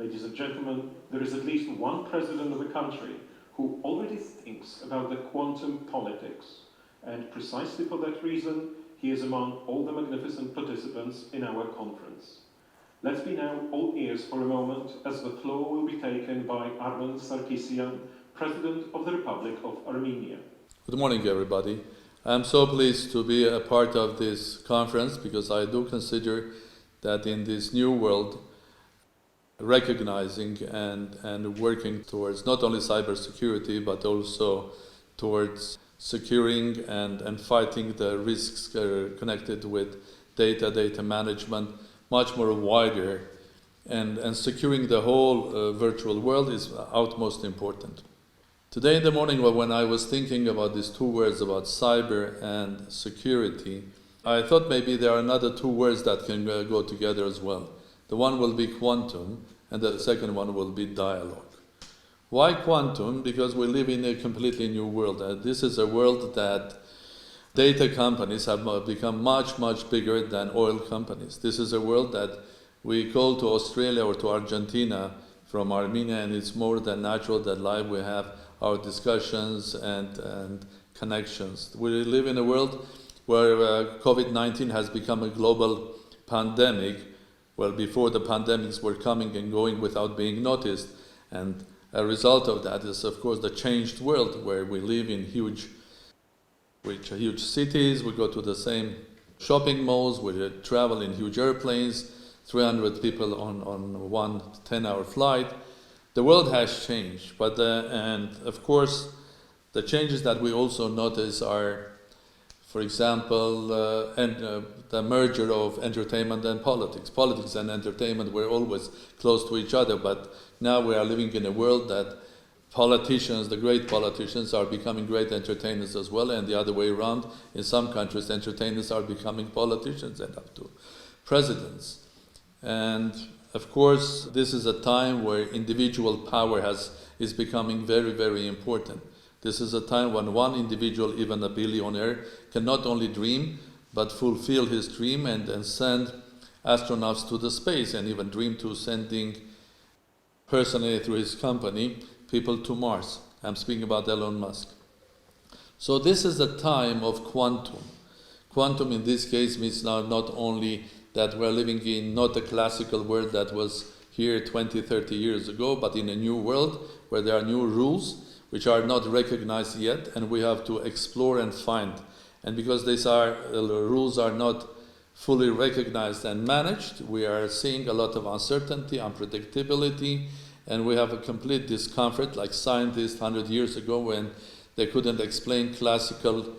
Ladies and gentlemen, there is at least one president of a country who already thinks about the quantum politics, and precisely for that reason, he is among all the magnificent participants in our conference. Let's be now all ears for a moment, as the floor will be taken by Armեն Սարգսյանn, President of the Republic of Armenia. Good morning, everybody. I'm so pleased to be a part of this conference because I do consider that in this new world, recognizing and working towards not only cybersecurity, but also towards securing and fighting the risks connected with data management much more wider, and securing the whole virtual world is utmost important. Today in the morning, when I was thinking about these two words about cyber and security, I thought maybe there are another two words that can go together as well. The one will be quantum, and the second one will be dialogue. Why quantum? Because we live in a completely new world. This is a world that data companies have become much, much bigger than oil companies. This is a world that we call to Australia or to Argentina from Armenia, and it's more than natural that live we have our discussions and connections. We live in a world where COVID-19 has become a global pandemic. Well, before the pandemics were coming and going without being noticed. And a result of that is, of course, the changed world where we live in huge cities. We go to the same shopping malls. We travel in huge airplanes, 300 people on one 10-hour flight. The world has changed. And of course, the changes that we also notice are, for example, the merger of entertainment and politics. Politics and entertainment were always close to each other, but now we are living in a world that politicians, the great politicians, are becoming great entertainers as well, and the other way around. In some countries, entertainers are becoming politicians and up to presidents. And of course, this is a time where individual power is becoming very, very important. This is a time when one individual, even a billionaire, can not only dream, but fulfill his dream and send astronauts to the space, and even dream to sending personally through his company people to Mars. I'm speaking about Elon Musk. So this is a time of quantum. Quantum in this case means not only that we're living in not a classical world that was here 20, 30 years ago, but in a new world where there are new rules which are not recognized yet, and we have to explore and find. And because these rules are not fully recognized and managed, we are seeing a lot of uncertainty, unpredictability, and we have a complete discomfort, like scientists 100 years ago when they couldn't explain classical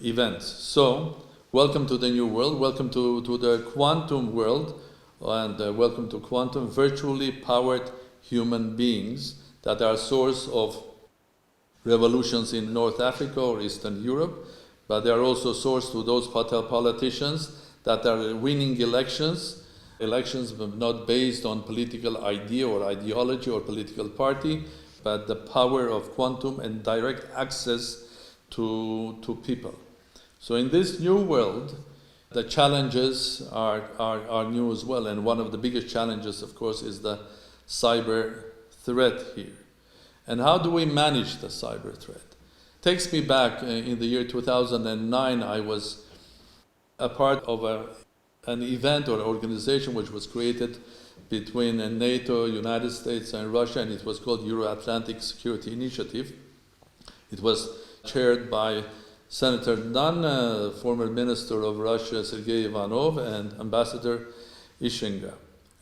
events. So, welcome to the new world, welcome to the quantum world, and welcome to quantum virtually powered human beings that are source of revolutions in North Africa or Eastern Europe, but they are also source to those politicians that are winning elections not based on political idea or ideology or political party, but the power of quantum and direct access to people. So in this new world, the challenges are new as well, and one of the biggest challenges, of course, is the cyber threat here. And how do we manage the cyber threat? Takes me back in the year 2009. I was a part of an event or organization which was created between NATO, United States, and Russia, and it was called Euro-Atlantic Security Initiative. It was chaired by Senator Nunn, former Minister of Russia Sergei Ivanov, and Ambassador Ishinga.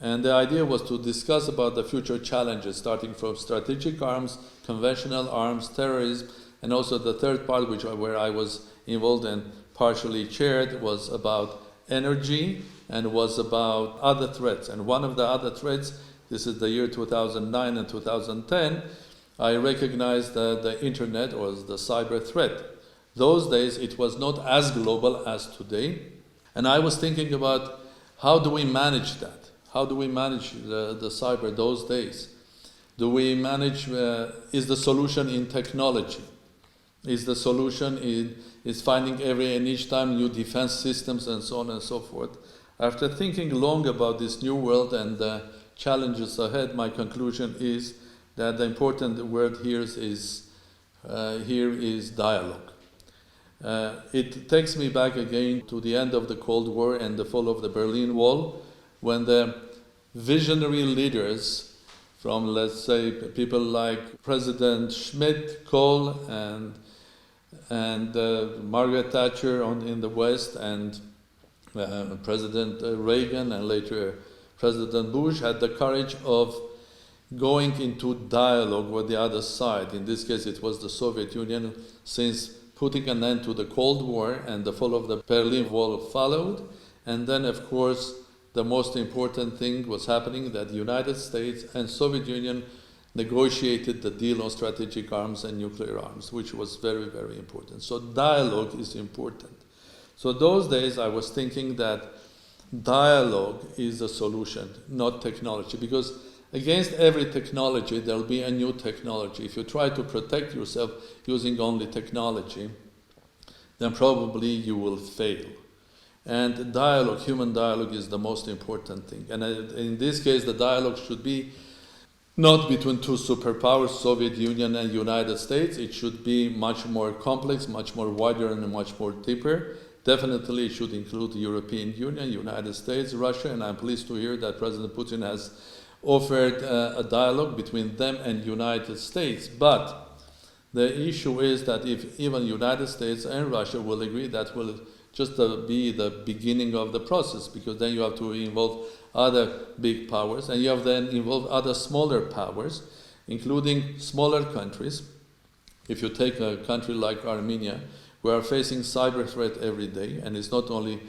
And the idea was to discuss about the future challenges, starting from strategic arms, conventional arms, terrorism, and also the third part, where I was involved and partially chaired, was about energy and was about other threats. And one of the other threats, this is the year 2009 and 2010, I recognized the internet was the cyber threat. Those days, it was not as global as today. And I was thinking about how do we manage that? How do we manage the cyber those days? Do we manage, is the solution in technology? Is the solution is finding every and each time new defense systems and so on and so forth? After thinking long about this new world and the challenges ahead, my conclusion is that the important word here is dialogue. It takes me back again to the end of the Cold War and the fall of the Berlin Wall, when the visionary leaders from, let's say, people like President Schmidt, Kohl, and Margaret Thatcher in the West, and President Reagan, and later President Bush, had the courage of going into dialogue with the other side. In this case, it was the Soviet Union, since putting an end to the Cold War and the fall of the Berlin Wall followed. And then, of course, the most important thing was happening, that the United States and Soviet Union negotiated the deal on strategic arms and nuclear arms, which was very, very important. So dialogue is important. So those days I was thinking that dialogue is a solution, not technology, because against every technology there will be a new technology. If you try to protect yourself using only technology, then probably you will fail. And dialogue, human dialogue, is the most important thing. And in this case, the dialogue should be not between two superpowers, Soviet Union and United States. It should be much more complex, much more wider, and much more deeper. Definitely it should include the European Union, United States, Russia, and I'm pleased to hear that President Putin has offered a dialogue between them and United States. But the issue is that if even United States and Russia will agree, that will just be the beginning of the process, because then you have to involve other big powers, and you have then involve other smaller powers, including smaller countries. If you take a country like Armenia, we are facing cyber threat every day, and it's not only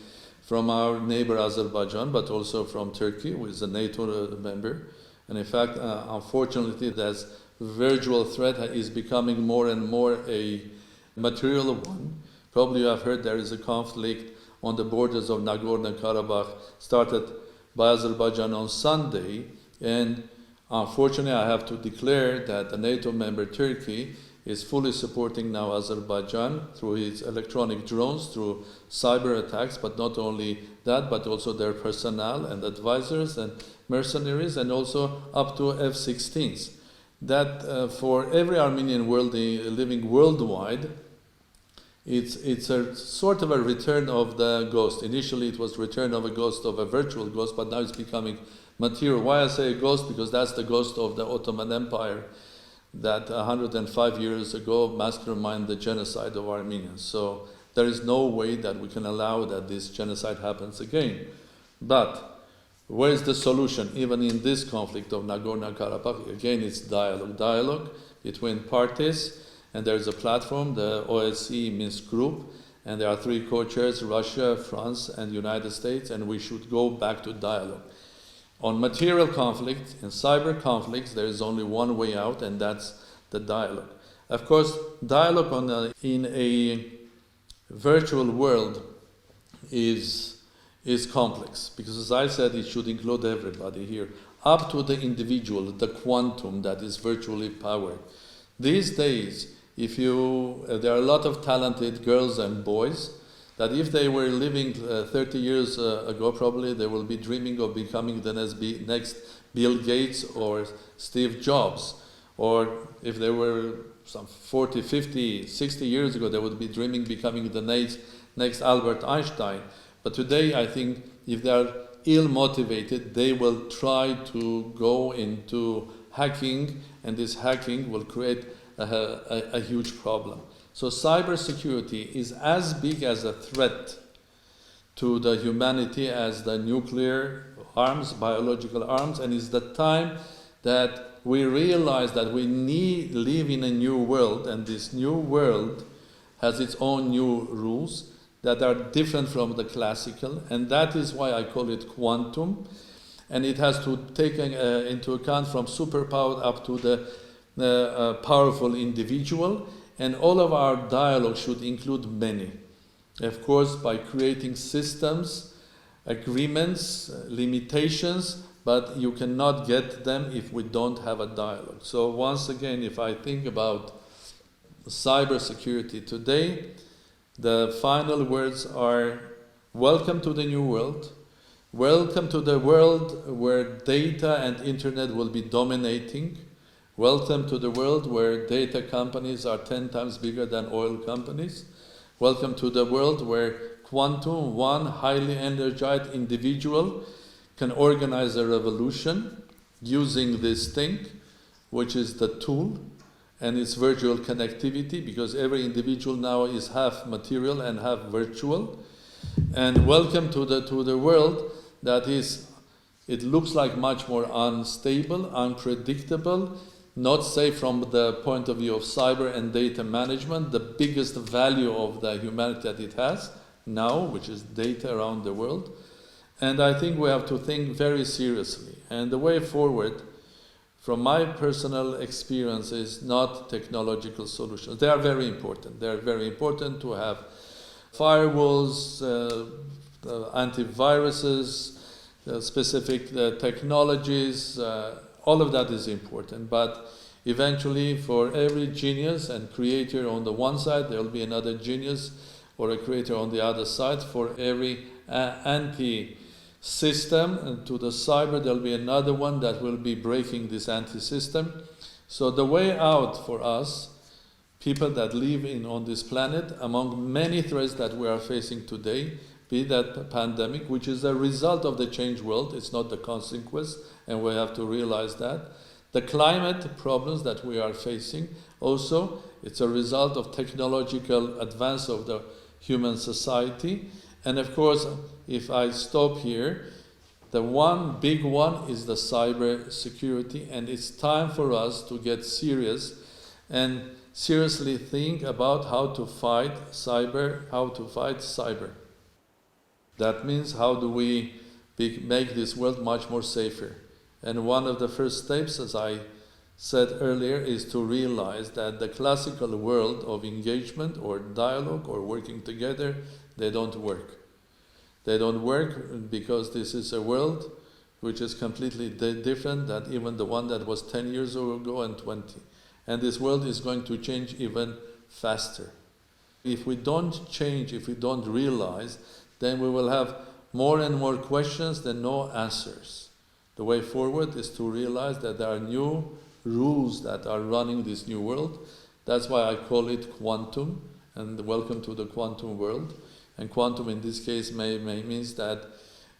from our neighbor Azerbaijan, but also from Turkey, who is a NATO member. And in fact, unfortunately, that virtual threat is becoming more and more a material one. Probably you have heard there is a conflict on the borders of Nagorno-Karabakh, started by Azerbaijan on Sunday, and unfortunately I have to declare that the NATO member Turkey is fully supporting now Azerbaijan through its electronic drones, through cyber attacks, but not only that, but also their personnel and advisors and mercenaries, and also up to F-16s. That for every Armenian living worldwide, it's a sort of a return of the ghost. Initially it was return of a ghost, of a virtual ghost, but now it's becoming material. Why I say a ghost? Because that's the ghost of the Ottoman Empire that 105 years ago masterminded the genocide of Armenians. So there is no way that we can allow that this genocide happens again. But where is the solution? Even in this conflict of Nagorno-Karabakh, again, it's dialogue. Dialogue between parties, and there's a platform, the OSCE Minsk Group, and there are three co-chairs, Russia, France, and United States, and we should go back to dialogue. On material conflict and cyber conflicts, there is only one way out, and that's the dialogue. Of course, dialogue in a virtual world is complex, because as I said, it should include everybody here, up to the individual, the quantum that is virtually powered. These days, there are a lot of talented girls and boys that if they were living 30 years ago, probably they will be dreaming of becoming the next Bill Gates or Steve Jobs. Or if they were some 40, 50, 60 years ago, they would be dreaming becoming the next Albert Einstein. But today, I think if they are ill-motivated, they will try to go into hacking, and this hacking will create a huge problem. So cybersecurity is as big as a threat to the humanity as the nuclear arms, biological arms, and it's the time that we realize that we live in a new world, and this new world has its own new rules that are different from the classical, and that is why I call it quantum, and it has to take into account from superpower up to the powerful individual, and all of our dialogue should include many. Of course, by creating systems, agreements, limitations, but you cannot get them if we don't have a dialogue. So once again, if I think about cybersecurity today, the final words are: welcome to the new world. Welcome to the world where data and internet will be dominating. Welcome to the world where data companies are 10 times bigger than oil companies. Welcome to the world where quantum, one highly energized individual, can organize a revolution using this thing, which is the tool, and its virtual connectivity, because every individual now is half material and half virtual. And welcome to the world that is, it looks like much more unstable, unpredictable, not safe from the point of view of cyber and data management, the biggest value of the humanity that it has now, which is data around the world. And I think we have to think very seriously. And the way forward, from my personal experience, is not technological solutions. They are very important. They are very important to have firewalls, antiviruses, specific technologies. All of that is important. But eventually, for every genius and creator on the one side, there will be another genius or a creator on the other side. For every anti-system to the cyber, there will be another one that will be breaking this anti-system. So the way out for us, people that live on this planet, among many threats that we are facing today, be that pandemic, which is a result of the changed world, it's not the consequence, and we have to realize that. The climate problems that we are facing, also, it's a result of technological advance of the human society. And of course, if I stop here, the one big one is the cyber security, and it's time for us to get serious and seriously think about how to fight cyber. That means how do we make this world much more safer. And one of the first steps, as I said earlier, is to realize that the classical world of engagement or dialogue or working together, they don't work. They don't work because this is a world which is completely different than even the one that was 10 years ago and 20. And this world is going to change even faster. If we don't change, if we don't realize, then we will have more and more questions than no answers. The way forward is to realize that there are new rules that are running this new world. That's why I call it quantum, and welcome to the quantum world. And quantum in this case may means that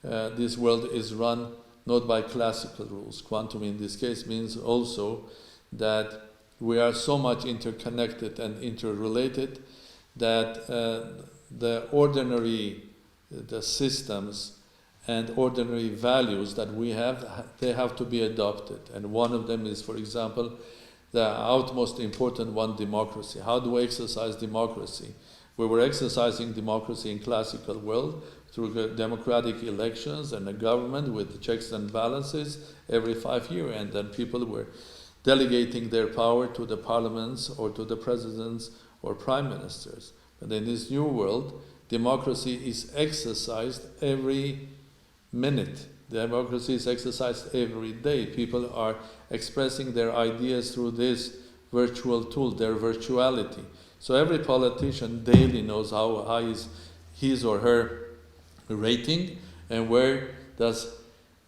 this world is run not by classical rules. Quantum in this case means also that we are so much interconnected and interrelated that the systems and ordinary values that we have, they have to be adopted. And one of them is, for example, the utmost important one, democracy. How do we exercise democracy? We were exercising democracy in classical world through democratic elections and a government with checks and balances every 5 years, and then people were delegating their power to the parliaments or to the presidents or prime ministers. But in this new world, democracy is exercised every minute. Democracy is exercised every day. People are expressing their ideas through this virtual tool, their virtuality. So every politician daily knows how high is his or her rating and where does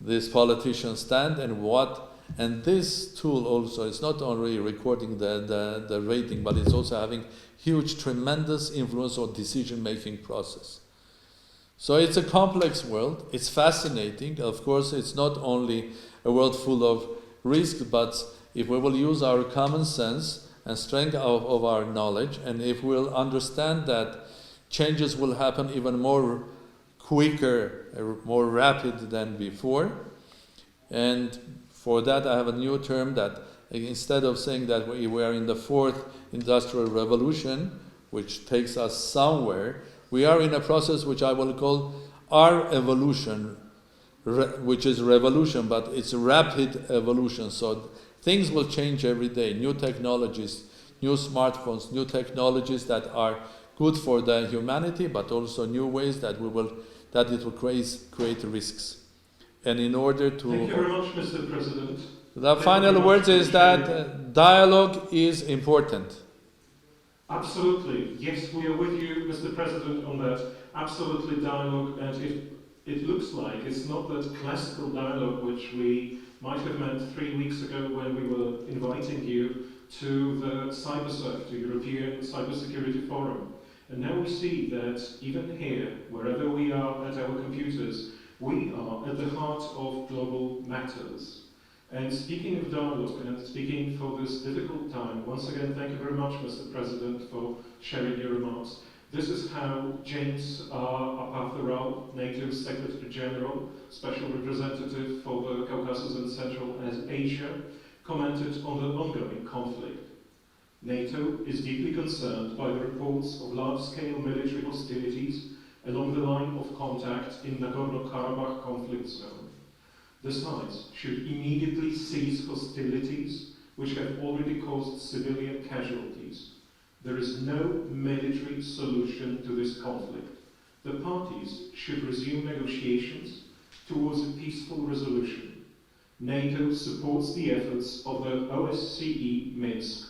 this politician stand and what. And this tool also is not only recording the rating, but it's also having huge, tremendous influence on decision-making process. So it's a complex world. It's fascinating. Of course, it's not only a world full of risk, but if we will use our common sense and strength of our knowledge, and if we'll understand that changes will happen even more quicker, more rapid than before. And for that, I have a new term that instead of saying that we are in the fourth industrial revolution, which takes us somewhere, we are in a process which I will call our evolution, which is revolution, but it's rapid evolution. So things will change every day. New technologies, new smartphones, new technologies that are good for the humanity, but also new ways that it will create risks. And in order to... Thank you very much, Mr. President. The final words is that dialogue is important. Absolutely. Yes, we are with you, Mr. President, on that. Absolutely dialogue, and it looks like it's not that classical dialogue which we might have meant 3 weeks ago when we were inviting you to the CyberSec, to European Cybersecurity Forum. And now we see that even here, wherever we are at our computers, we are at the heart of global matters. And speaking of dialogue and speaking for this difficult time, once again, thank you very much, Mr. President, for sharing your remarks. This is how James Apatharao, NATO's Secretary General, Special Representative for the Caucasus and Central Asia, commented on the ongoing conflict. NATO is deeply concerned by the reports of large-scale military hostilities along the line of contact in Nagorno-Karabakh conflict zone. The sides should immediately cease hostilities which have already caused civilian casualties. There is no military solution to this conflict. The parties should resume negotiations towards a peaceful resolution. NATO supports the efforts of the OSCE Minsk